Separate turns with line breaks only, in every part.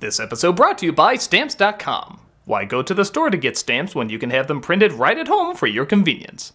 This episode brought to you by Stamps.com. Why go to the store to get stamps when you can have them printed right at home for your convenience?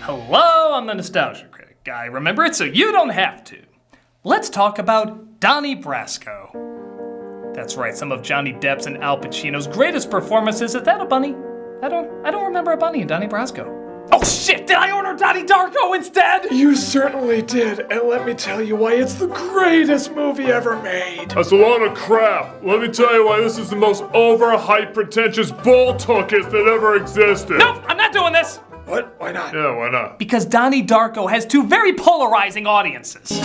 Hello, I'm the Nostalgia Critic guy. Remember it so you don't have to. Let's talk about Donnie Brasco. That's right, some of Johnny Depp's and Al Pacino's greatest performances. Is that a bunny? I don't remember a bunny in Donnie Brasco. Oh shit, did I order Donnie Darko instead?
You certainly did, and let me tell you why it's the greatest movie ever made.
That's a lot of crap. Let me tell you why this is the most overhyped, pretentious bull tuckus that ever existed.
Nope, I'm not doing this.
What? Why not?
Yeah, why not?
Because Donnie Darko has two very polarizing audiences.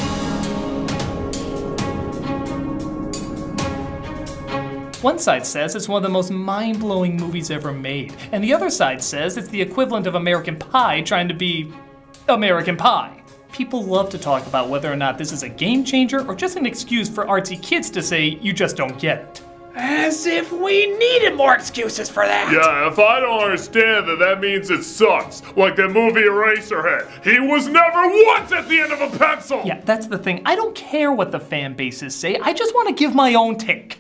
One side says it's one of the most mind-blowing movies ever made, and the other side says it's the equivalent of American Pie trying to be American Pie. People love to talk about whether or not this is a game changer or just an excuse for artsy kids to say, you just don't get it.
As if we needed more excuses for that.
Yeah, if I don't understand that means it sucks. Like that movie Eraserhead. He was never once at the end of a pencil!
Yeah, that's the thing. I don't care what the fan bases say. I just want to give my own take.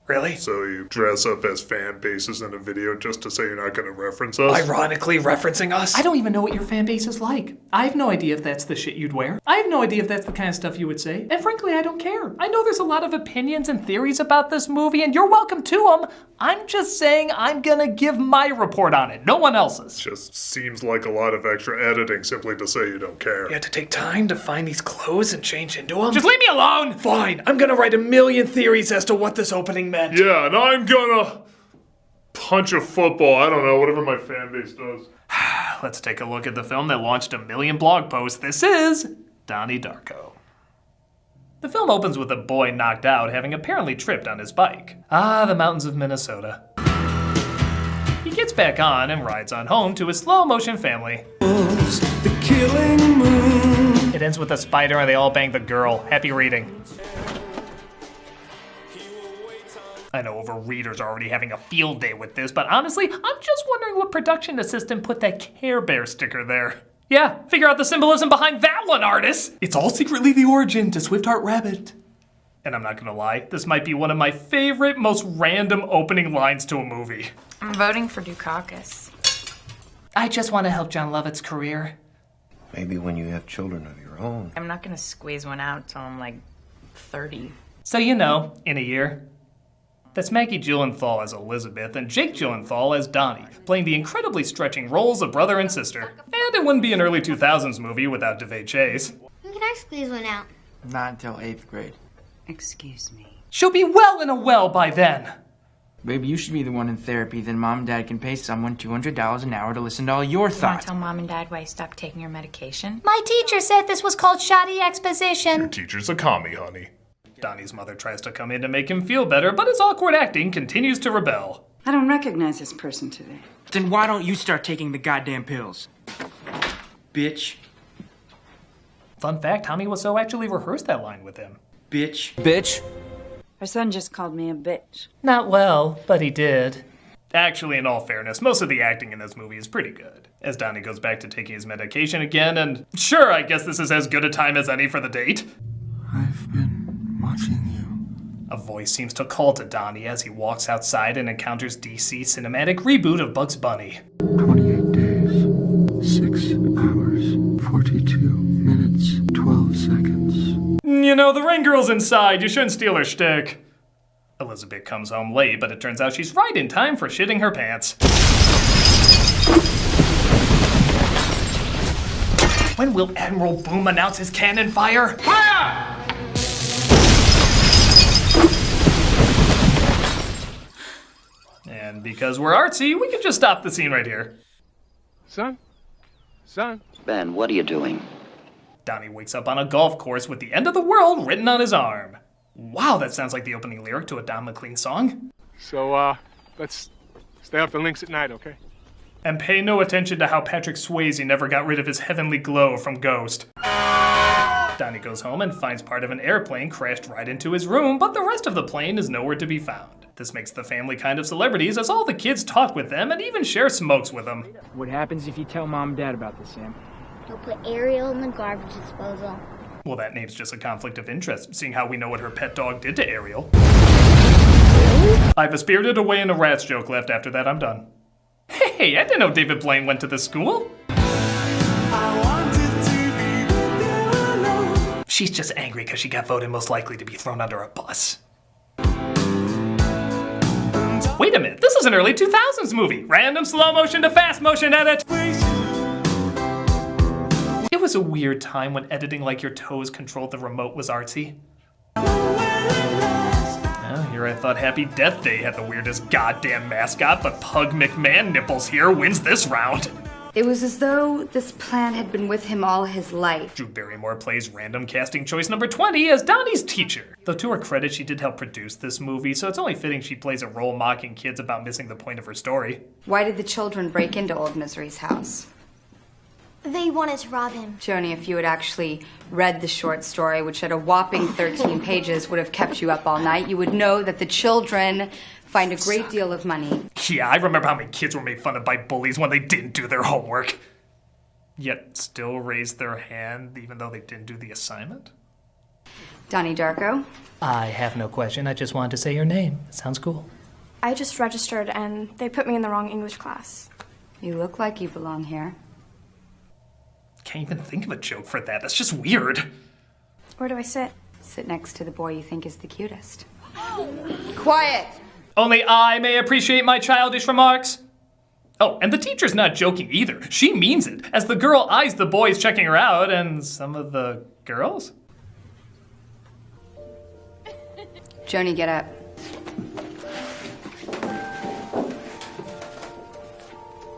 Really?
So you dress up as fan bases in a video just to say you're not going to reference us?
Ironically referencing us?
I don't even know what your fan base is like. I have no idea if that's the shit you'd wear. I have no idea if that's the kind of stuff you would say. And frankly, I don't care. I know there's a lot of opinions and theories about this movie, and you're welcome to them. I'm just saying I'm gonna give my report on it, no one else's.
Just seems like a lot of extra editing simply to say you don't care.
You had to take time to find these clothes and change into them?
Just leave me alone!
Fine, I'm gonna write a million theories as to what this opening meant.
Yeah, and I'm gonna punch a football. I don't know, whatever my fan base does.
Let's take a look at the film that launched a million blog posts. This is Donnie Darko. The film opens with a boy knocked out, having apparently tripped on his bike. Ah, the mountains of Minnesota. He gets back on and rides on home to his slow-motion family.
The killing moon.
It ends with a spider and they all bang the girl. Happy reading. I know overreaders are already having a field day with this, but honestly, I'm just wondering what production assistant put that Care Bear sticker there. Yeah, figure out the symbolism behind that one, artist! It's all secretly the origin to Swift-Heart Rabbit. And I'm not gonna lie, this might be one of my favorite, most random opening lines to a movie.
I'm voting for Dukakis.
I just want to help John Lovett's career.
Maybe when you have children of your own.
I'm not gonna squeeze one out till I'm like 30.
So you know, in a year. That's Maggie Gyllenhaal as Elizabeth and Jake Gyllenhaal as Donnie, playing the incredibly stretching roles of brother and sister. And it wouldn't be an early 2000s movie without DeVay Chase.
When can I squeeze one out?
Not until 8th grade.
Excuse me.
She'll be well in a well by then.
Baby, you should be the one in therapy. Then mom and dad can pay someone $200 an hour to listen to all your
You wanna
thoughts.
tell mom and dad why you stopped taking your medication?
My teacher said this was called shoddy exposition.
Teacher's a commie, honey.
Donnie's mother tries to come in to make him feel better, but his awkward acting continues to rebel.
I don't recognize this person today.
Then why don't you start taking the goddamn pills? Bitch.
Fun fact, Tommy Wiseau actually rehearsed that line with him.
Bitch. Bitch.
Our son just called me a bitch.
Not well, but he did. Actually, in all fairness, most of the acting in this movie is pretty good. As Donnie goes back to taking his medication again, and sure, I guess this is as good a time as any for the date.
I've been watching you.
A voice seems to call to Donnie as he walks outside and encounters DC's cinematic reboot of Bugs Bunny.
28 days, 6 hours, 42 minutes, 12 seconds.
You know, the ring girl's inside. You shouldn't steal her shtick. Elizabeth comes home late, but it turns out she's right in time for shitting her pants. When will Admiral Boom announce his cannon fire? Fire! And because we're artsy, we can just stop the scene right here.
Son, Son?
Ben, what are you doing?
Donnie wakes up on a golf course with the end of the world written on his arm. Wow, that sounds like the opening lyric to a Don McLean song.
So, let's stay up the links at night, okay?
And pay no attention to how Patrick Swayze never got rid of his heavenly glow from Ghost. Donnie goes home and finds part of an airplane crashed right into his room, but the rest of the plane is nowhere to be found. This makes the family kind of celebrities, as all the kids talk with them and even share smokes with them.
What happens if you tell Mom and Dad about this, Sam?
He'll put Ariel in the garbage disposal.
Well, that name's just a conflict of interest, seeing how we know what her pet dog did to Ariel. I have a Spirited Away and a Rats joke left. After that, I'm done. Hey, I didn't know David Blaine went to this school. She's just angry because she got voted most likely to be thrown under a bus. Wait a minute, this is an early 2000s movie. Random slow motion to fast motion edit. It was a weird time when editing like your toes controlled the remote was artsy. Well, here I thought Happy Death Day had the weirdest goddamn mascot, but Pug McMahon Nipples here wins this round.
It was as though this plan had been with him all his life.
Drew Barrymore plays random casting choice number 20 as Donnie's teacher. Though to her credit, she did help produce this movie, so it's only fitting she plays a role mocking kids about missing the point of her story.
Why did the children break into Old Misery's house?
They wanted to rob him.
Joni, if you had actually read the short story, which at a whopping 13 pages would have kept you up all night, you would know that the children find a great deal of money.
Yeah, I remember how many kids were made fun of by bullies when they didn't do their homework. Yet still raised their hand even though they didn't do the assignment?
Donnie Darko?
I have no question. I just wanted to say your name. It sounds cool.
I just registered and they put me in the wrong English class.
You look like you belong here.
Can't even think of a joke for that. That's just weird.
Where do I sit?
Sit next to the boy you think is the cutest. Quiet!
Only I may appreciate my childish remarks. Oh, and the teacher's not joking either. She means it, as the girl eyes the boys checking her out and some of the girls.
Joni, get up.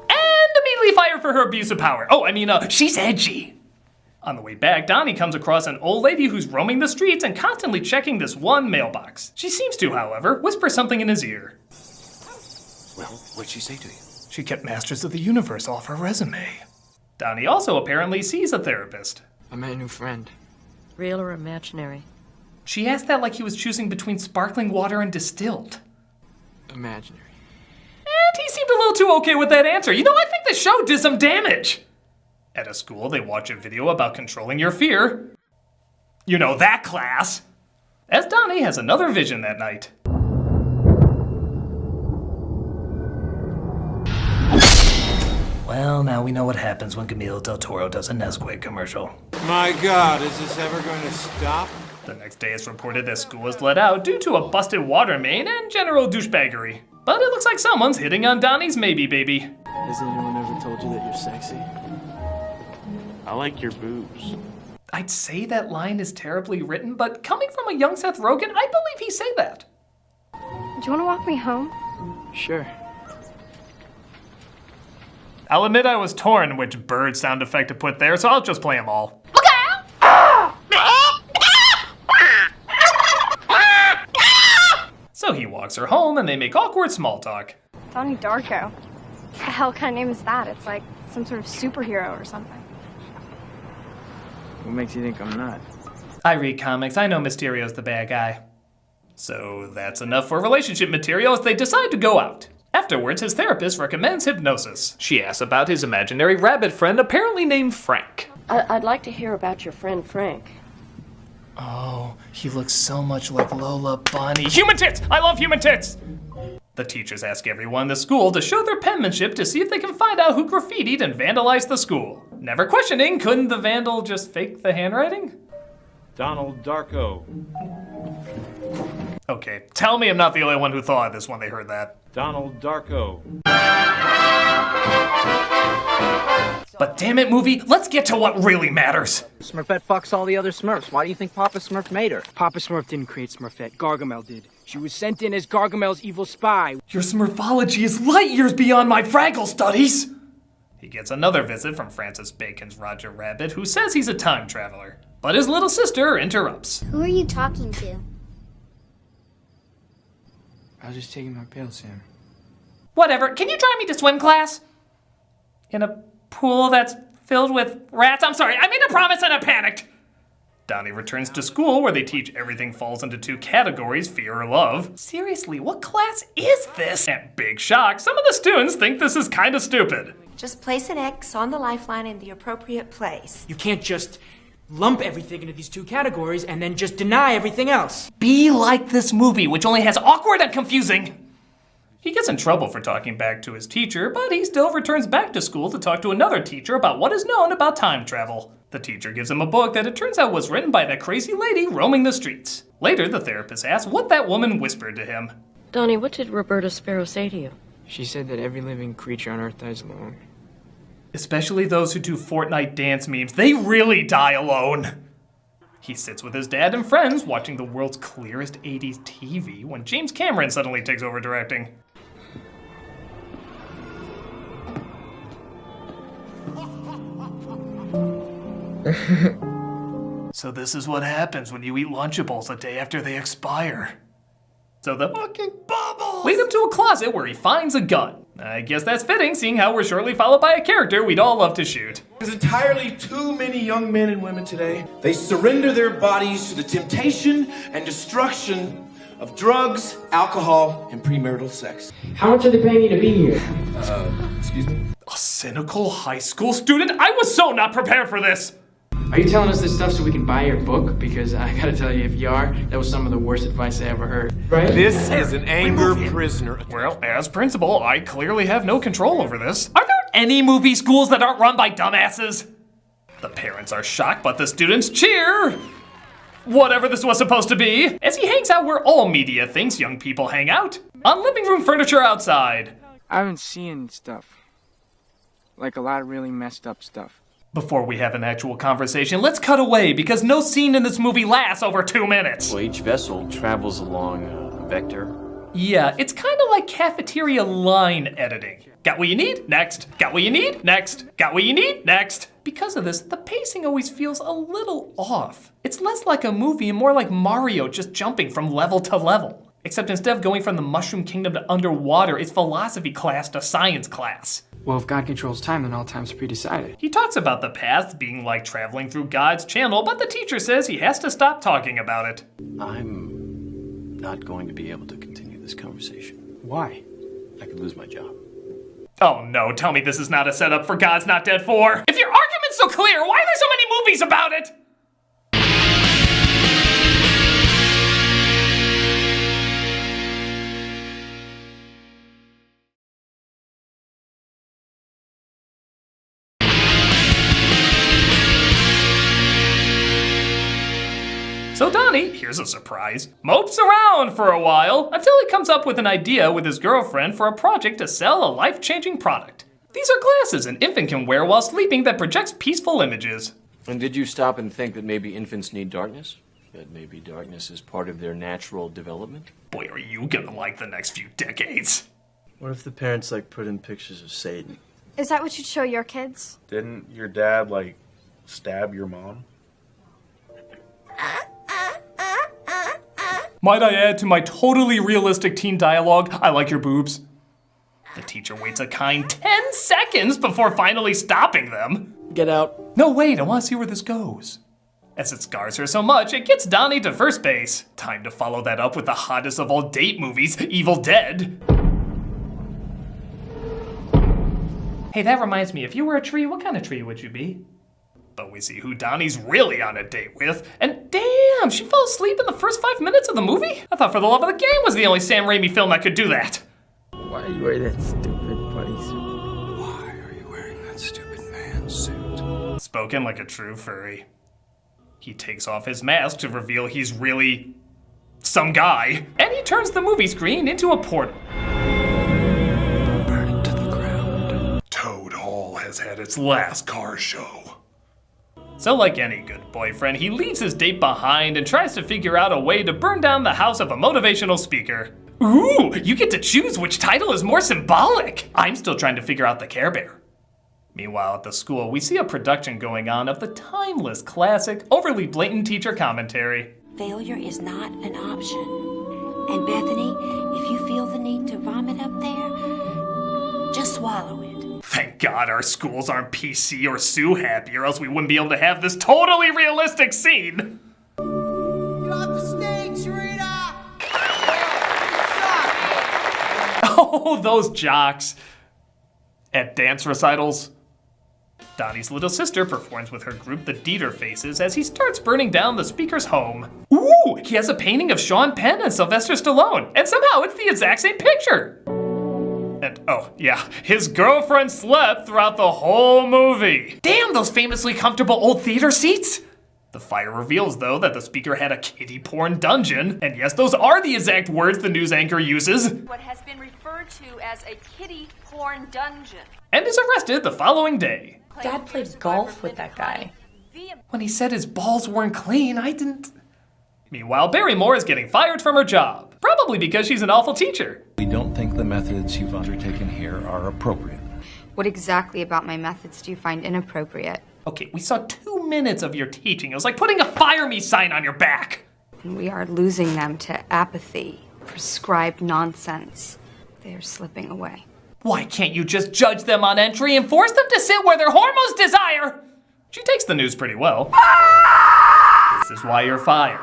And immediately fire for her abuse of power. Oh, she's edgy. On the way back, Donnie comes across an old lady who's roaming the streets and constantly checking this one mailbox. She seems to, however, whisper something in his ear.
Well, what'd she say to you?
She kept Masters of the Universe off her resume. Donnie also apparently sees a therapist.
I met a new friend.
Real or imaginary?
She asked that like he was choosing between sparkling water and distilled.
Imaginary.
And he seemed a little too okay with that answer. I think the show did some damage. At a school, they watch a video about controlling your fear. That class. As Donnie has another vision that night. Well, now we know what happens when Camilo del Toro does a Nesquik commercial.
My God, is this ever going to stop?
The next day it's reported that school is let out due to a busted water main and general douchebaggery. But it looks like someone's hitting on Donnie's maybe baby.
Has anyone ever told you that you're sexy? I like your boobs.
I'd say that line is terribly written, but coming from a young Seth Rogen, I believe he'd say that.
Do you want to walk me home?
Sure.
I'll admit I was torn which bird sound effect to put there, so I'll just play them all. So he walks her home and they make awkward small talk.
Donnie Darko. What the hell kind of name is that? It's like some sort of superhero or something.
What makes you think I'm not?
I read comics. I know Mysterio's the bad guy. So that's enough for relationship material as they decide to go out. Afterwards, his therapist recommends hypnosis. She asks about his imaginary rabbit friend, apparently named Frank.
I'd like to hear about your friend Frank.
Oh, he looks so much like Lola Bunny. Human tits! I love human tits! The teachers ask everyone in the school to show their penmanship to see if they can find out who graffitied and vandalized the school. Never questioning, couldn't the vandal just fake the handwriting?
Donald Darko.
Okay, tell me I'm not the only one who thought of this when they heard that.
Donald Darko.
But damn it, movie, let's get to what really matters.
Smurfette fucks all the other Smurfs. Why do you think Papa Smurf made her?
Papa Smurf didn't create Smurfette. Gargamel did. She was sent in as Gargamel's evil spy.
Your Smurfology is light years beyond my Fraggle studies. He gets another visit from Francis Bacon's Roger Rabbit, who says he's a time traveler. But his little sister interrupts.
Who are you talking to?
I was just taking my pill, Sam.
Whatever, can you drive me to swim class? In a pool that's filled with rats? I'm sorry, I made a promise and I panicked. Donnie returns to school where they teach everything falls into two categories, fear or love. Seriously, what class is this? And big shock, some of the students think this is kind of stupid.
Just place an X on the lifeline in the appropriate place.
You can't just lump everything into these two categories and then just deny everything else.
Be like this movie, which only has awkward and confusing. He gets in trouble for talking back to his teacher, but he still returns back to school to talk to another teacher about what is known about time travel. The teacher gives him a book that it turns out was written by that crazy lady roaming the streets. Later, the therapist asks what that woman whispered to him.
Donnie, what did Roberta Sparrow say to you?
She said that every living creature on Earth dies alone.
Especially those who do Fortnite dance memes, they really die alone. He sits with his dad and friends watching the world's clearest 80s TV when James Cameron suddenly takes over directing. So this is what happens when you eat Lunchables a day after they expire. So the fucking bubbles lead him to a closet where he finds a gun. I guess that's fitting, seeing how we're shortly followed by a character we'd all love to shoot.
There's entirely too many young men and women today. They surrender their bodies to the temptation and destruction of drugs, alcohol, and premarital sex.
How much are they paying you to be here?
Excuse me?
A cynical high school student? I was so not prepared for this!
Are you telling us this stuff so we can buy your book? Because I gotta tell you, if you are, that was some of the worst advice I ever heard. Right?
This is an anger prisoner.
Well, as principal, I clearly have no control over this. Are there any movie schools that aren't run by dumbasses? The parents are shocked, but the students cheer! Whatever this was supposed to be, as he hangs out where all media thinks young people hang out. On living room furniture outside.
I've been seeing stuff. Like a lot of really messed up stuff.
Before we have an actual conversation, let's cut away because no scene in this movie lasts over 2 minutes.
Well, each vessel travels along a vector.
Yeah, it's kind of like cafeteria line editing. Got what you need? Next. Got what you need? Next. Got what you need? Next. Because of this, the pacing always feels a little off. It's less like a movie and more like Mario just jumping from level to level. Except instead of going from the Mushroom Kingdom to underwater, it's philosophy class to science class.
Well, if God controls time, then all time's pre-decided.
He talks about the past being like traveling through God's channel, but the teacher says he has to stop talking about it.
I'm not going to be able to continue this conversation.
Why?
I could lose my job.
Oh no, tell me this is not a setup for God's Not Dead 4. If your argument's so clear, why are there so many movies about it? So Donnie, here's a surprise, mopes around for a while until he comes up with an idea with his girlfriend for a project to sell a life-changing product. These are glasses an infant can wear while sleeping that projects peaceful images.
And did you stop and think that maybe infants need darkness? That maybe darkness is part of their natural development?
Boy, are you gonna like the next few decades.
What if the parents, put in pictures of Satan?
Is that what you'd show your kids?
Didn't your dad, stab your mom?
Might I add to my totally realistic teen dialogue, I like your boobs. The teacher waits a kind 10 seconds before finally stopping them.
Get out.
No, wait, I want to see where this goes. As it scars her so much, it gets Donnie to first base. Time to follow that up with the hottest of all date movies, Evil Dead. Hey, that reminds me, if you were a tree, what kind of tree would you be? But we see who Donnie's really on a date with, and damn, she fell asleep in the first 5 minutes of the movie? I thought For the Love of the Game was the only Sam Raimi film that could do that.
Why are you wearing that stupid bodysuit?
Why are you wearing that stupid man suit?
Spoken like a true furry. He takes off his mask to reveal he's really some guy, and he turns the movie screen into a portal.
Burn it to the ground.
Toad Hall has had its last car show.
So like any good boyfriend, he leaves his date behind and tries to figure out a way to burn down the house of a motivational speaker. Ooh, you get to choose which title is more symbolic. I'm still trying to figure out the Care Bear. Meanwhile, at the school, we see a production going on of the timeless classic, overly blatant teacher commentary.
Failure is not an option. And Bethany, if you feel the need to vomit up there, just swallow it.
Thank God our schools aren't PC or Sue happy, or else we wouldn't be able to have this totally realistic scene.
Get off the stage, Rita!
Oh, those jocks. At dance recitals, Donnie's little sister performs with her group, the Dieter Faces, as he starts burning down the speaker's home. Ooh, he has a painting of Sean Penn and Sylvester Stallone, and somehow it's the exact same picture. And, oh, yeah, his girlfriend slept throughout the whole movie. Damn, those famously comfortable old theater seats. The fire reveals, though, that the speaker had a kiddie porn dungeon. And yes, those are the exact words the news anchor uses.
What has been referred to as a kiddie porn dungeon.
And is arrested the following day.
Dad played golf with that guy.
When he said his balls weren't clean, I didn't... Meanwhile, Barrymore is getting fired from her job. Probably because she's an awful teacher.
We don't think the methods you've undertaken here are appropriate.
What exactly about my methods do you find inappropriate?
Okay, we saw 2 minutes of your teaching. It was like putting a fire me sign on your back.
We are losing them to apathy, prescribed nonsense. They are slipping away.
Why can't you just judge them on entry and force them to sit where their hormones desire? She takes the news pretty well. This is why you're fired.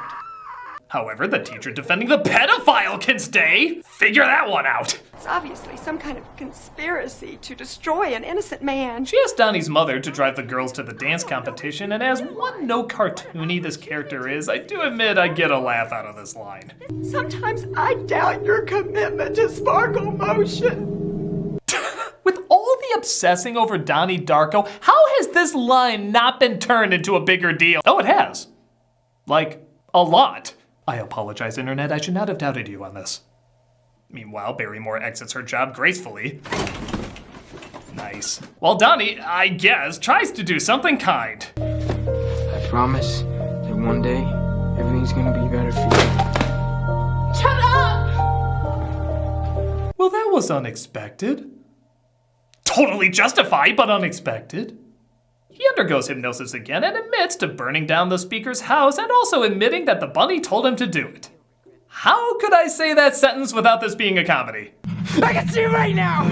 However, the teacher defending the pedophile can stay. Figure that one out.
It's obviously some kind of conspiracy to destroy an innocent man.
She asked Donnie's mother to drive the girls to the dance competition, and as one note cartoony this character is, I do admit I get a laugh out of this line.
Sometimes I doubt your commitment to sparkle motion.
With all the obsessing over Donnie Darko, how has this line not been turned into a bigger deal? Oh, it has. Like, a lot. I apologize, Internet. I should not have doubted you on this. Meanwhile, Barrymore exits her job gracefully. Nice. While Donnie, I guess, tries to do something kind.
I promise that one day, everything's gonna be better for you.
Shut up!
Well, that was unexpected. Totally justified, but unexpected. He undergoes hypnosis again and admits to burning down the speaker's house and also admitting that the bunny told him to do it. How could I say that sentence without this being a comedy?
I can see right now!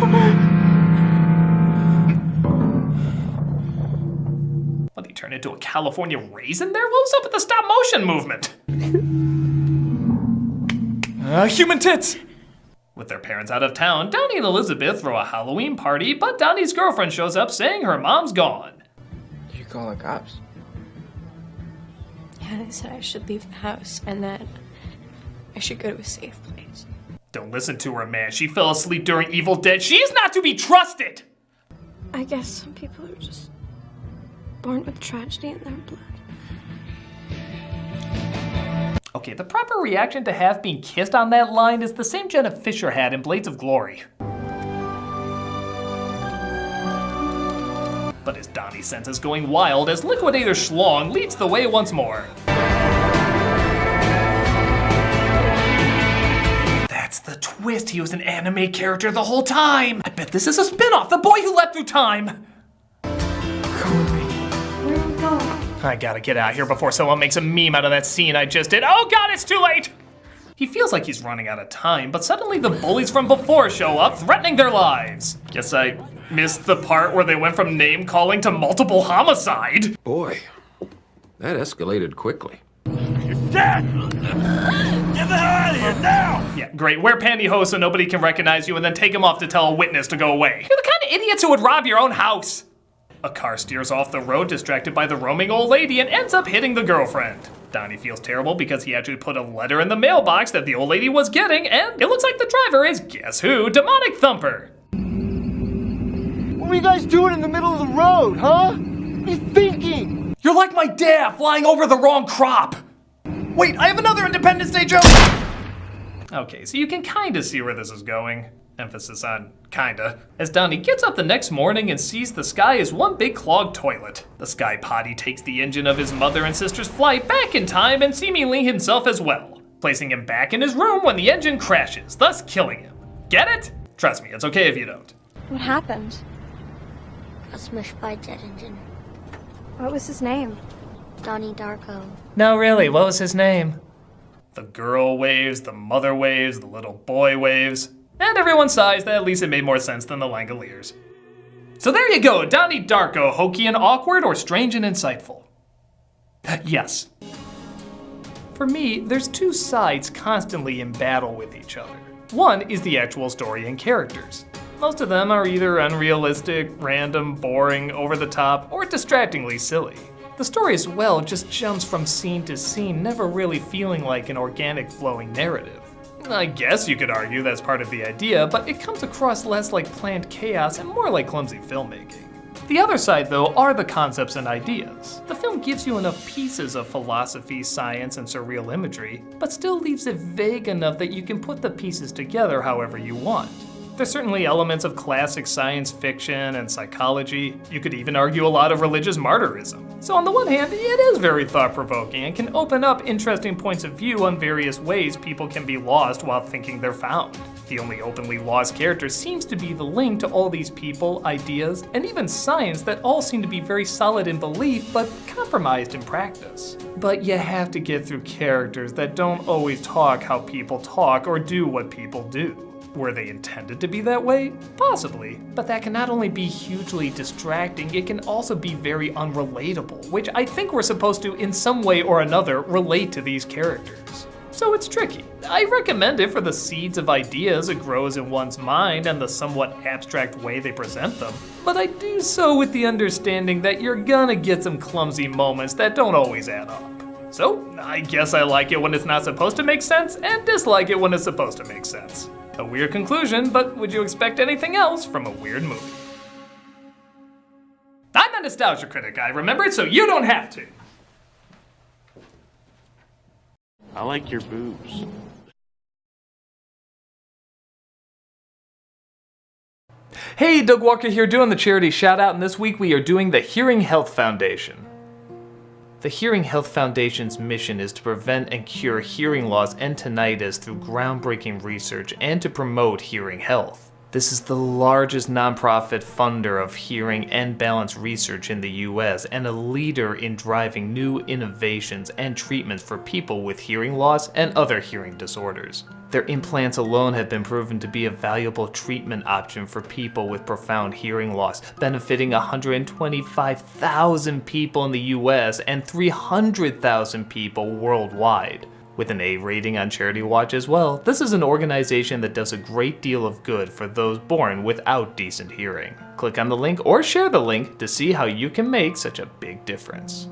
What, he turned into a California raisin there? What was up with the stop motion movement? Human tits! With their parents out of town, Donnie and Elizabeth throw a Halloween party, but Donnie's girlfriend shows up saying her mom's gone.
You call the cops?
Yeah, they said I should leave the house and that I should go to a safe place.
Don't listen to her, man. She fell asleep during Evil Dead. She is not to be trusted!
I guess some people are just born with tragedy in their blood.
Okay, the proper reaction to Half being kissed on that line is the same Jenna Fisher had in Blades of Glory. But his Donnie sense is going wild as Liquidator Schlong leads the way once more. That's the twist. He was an anime character the whole time. I bet this is a spin-off, The Boy Who Leapt Through Time.
Come with me.
Where are we going?
I gotta get out of here before someone makes a meme out of that scene I just did. Oh God, it's too late! He feels like he's running out of time, but suddenly the bullies from before show up, threatening their lives. Guess I missed the part where they went from name-calling to multiple homicide.
Boy, that escalated quickly.
You're dead! Get the hell out of here, now!
Yeah, great. Wear pantyhose so nobody can recognize you and then take them off to tell a witness to go away. You're the kind of idiots who would rob your own house. A car steers off the road, distracted by the roaming old lady, and ends up hitting the girlfriend. Donnie feels terrible because he actually put a letter in the mailbox that the old lady was getting, and it looks like the driver is, guess who, Demonic Thumper.
What were you guys doing in the middle of the road, huh? What are you thinking?
You're like my dad flying over the wrong crop. Wait, I have another Independence Day joke. Okay, so you can kinda see where this is going. Emphasis on kinda. As Donnie gets up the next morning and sees the sky as one big clogged toilet. The Sky Potty takes the engine of his mother and sister's flight back in time and seemingly himself as well, placing him back in his room when the engine crashes, thus killing him. Get it? Trust me, it's okay if you don't.
What happened?
got smushed by a jet engine.
What was his name?
Donnie Darko.
No, really, what was his name? The girl waves, the mother waves, the little boy waves. And everyone sighs that at least it made more sense than the Langoliers. So there you go, Donnie Darko, hokey and awkward or strange and insightful? Yes. For me, there's two sides constantly in battle with each other. One is the actual story and characters. Most of them are either unrealistic, random, boring, over the top, or distractingly silly. The story as well just jumps from scene to scene, never really feeling like an organic flowing narrative. I guess you could argue that's part of the idea, but it comes across less like planned chaos and more like clumsy filmmaking. The other side, though, are the concepts and ideas. The film gives you enough pieces of philosophy, science, and surreal imagery, but still leaves it vague enough that you can put the pieces together however you want. There's certainly elements of classic science fiction and psychology. You could even argue a lot of religious martyrism. So on the one hand, it is very thought-provoking and can open up interesting points of view on various ways people can be lost while thinking they're found. The only openly lost character seems to be the link to all these people, ideas, and even science that all seem to be very solid in belief but compromised in practice. But you have to get through characters that don't always talk how people talk or do what people do. Were they intended to be that way? Possibly, but that can not only be hugely distracting, it can also be very unrelatable, which I think we're supposed to, in some way or another, relate to these characters. So it's tricky. I recommend it for the seeds of ideas it grows in one's mind and the somewhat abstract way they present them, but I do so with the understanding that you're gonna get some clumsy moments that don't always add up. So, I guess I like it when it's not supposed to make sense, and dislike it when it's supposed to make sense. A weird conclusion, but would you expect anything else from a weird movie? I'm a nostalgia critic, I remember it, so you don't have to.
I like your boobs.
Hey, Doug Walker here doing the charity shout out, and this week we are doing the Hearing Health Foundation. The Hearing Health Foundation's mission is to prevent and cure hearing loss and tinnitus through groundbreaking research and to promote hearing health. This is the largest nonprofit funder of hearing and balance research in the US and a leader in driving new innovations and treatments for people with hearing loss and other hearing disorders. Their implants alone have been proven to be a valuable treatment option for people with profound hearing loss, benefiting 125,000 people in the US and 300,000 people worldwide. With an A rating on Charity Watch as well, this is an organization that does a great deal of good for those born without decent hearing. Click on the link or share the link to see how you can make such a big difference.